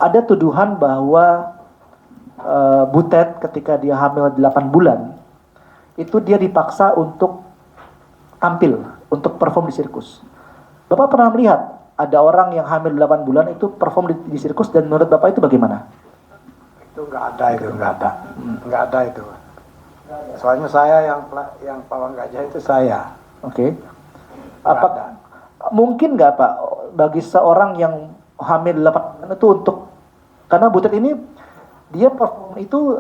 ada tuduhan bahwa Butet ketika dia hamil 8 bulan itu dia dipaksa untuk tampil, untuk perform di sirkus. Bapak pernah melihat ada orang yang hamil 8 bulan itu perform di sirkus, dan menurut Bapak itu bagaimana? Itu nggak ada, nggak ada itu. Soalnya saya yang pawang gajah itu saya. Oke. Apa mungkin nggak Pak bagi seorang yang hamil 8 bulan itu untuk, karena Butet ini dia perform itu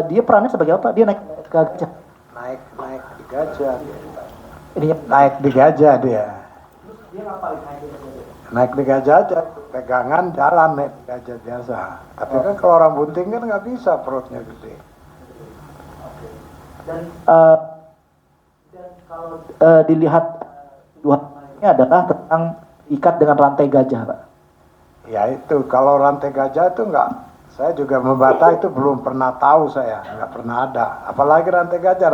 dia perannya sebagai apa? Dia naik ke gajah. Naik di gajah. Ini naik di gajah dia. Dia ngapain naik di gajah? Naik di gajah aja, pegangan jalan naik di gajah biasa. Tapi kan kalau orang bunting kan nggak bisa, perutnya gede. Dan kalau dilihat dua ini adalah tentang ikat dengan rantai gajah, Pak. Ya itu, kalau rantai gajah itu nggak, saya juga membata itu belum pernah tahu, saya nggak pernah ada. Apalagi rantai gajah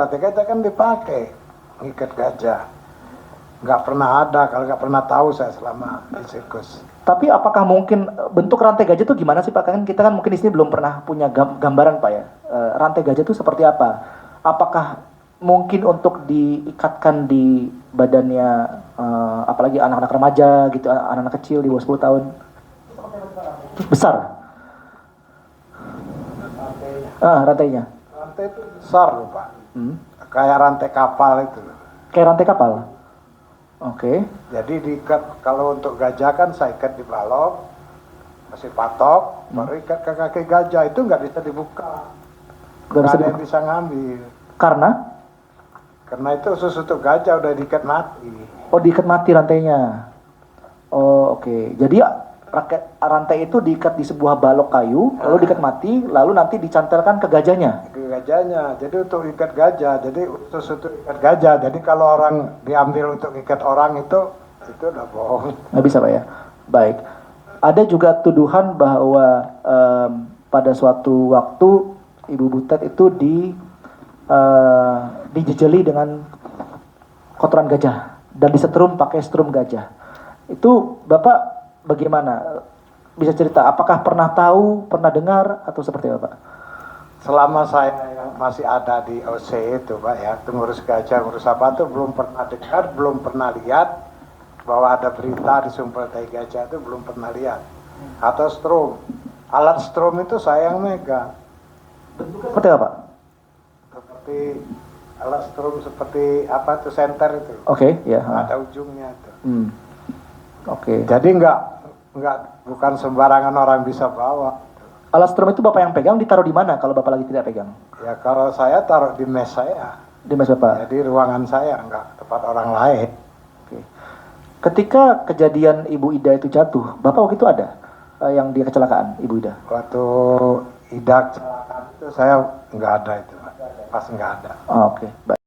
kan dipakai ngikat gajah. Nggak pernah ada, kalau nggak pernah tahu saya selama di sirkus. Tapi apakah mungkin bentuk rantai gajah itu gimana sih Pak? Kan kita kan mungkin di sini belum pernah punya gambaran Pak ya. Rantai gajah itu seperti apa? Apakah mungkin untuk diikatkan di badannya apalagi anak-anak remaja gitu, anak-anak kecil di bawah 10 tahun? Besar. Rantainya. Rantai itu besar loh Pak. Kayak rantai kapal itu. Kayak rantai kapal. Oke. Jadi diikat, kalau untuk gajah kan saya ikat di balok, masih patok, baru ikat ke kaki gajah, itu nggak bisa dibuka. Nggak ada yang bisa ngambil. Karena itu khusus untuk gajah udah diikat mati. Oh, diikat mati rantainya. Oh, oke. Jadi rantai itu diikat di sebuah balok kayu, lalu diikat mati, lalu nanti dicantelkan ke gajahnya. Ke gajahnya. Jadi untuk ikat gajah, jadi khusus untuk ikat gajah. Jadi kalau orang diambil untuk ikat orang itu udah bohong. Nggak bisa Pak ya. Baik. Ada juga tuduhan bahwa pada suatu waktu Ibu Butet itu dijejeli dengan kotoran gajah dan disetrum pakai strum gajah. Itu Bapak bagaimana? Bisa cerita, apakah pernah tahu, pernah dengar, atau seperti apa Pak? Selama saya masih ada di OC itu Pak ya, ngurus gajah, ngurus apa tuh belum pernah dengar, belum pernah lihat bahwa ada berita disumpel tai gajah, itu belum pernah lihat. Atau strum. Alat strum itu saya yang megang. Bentuknya seperti apa Pak? Seperti alat strum seperti apa tuh, senter itu. Oke, ya. Ada ujungnya itu. Oke. Jadi bukan sembarangan orang bisa bawa. Alat strum itu Bapak yang pegang, ditaruh di mana kalau Bapak lagi tidak pegang? Ya kalau saya taruh di mes saya. Di mes Bapak? Jadi ruangan saya, nggak tempat orang lain. Oke. Ketika kejadian Ibu Ida itu jatuh, Bapak waktu itu ada yang dia kecelakaan, Ibu Ida? Waktu Ida kecelakaan itu saya nggak ada itu, Pak. Pas nggak ada. Oh, oke. Baik.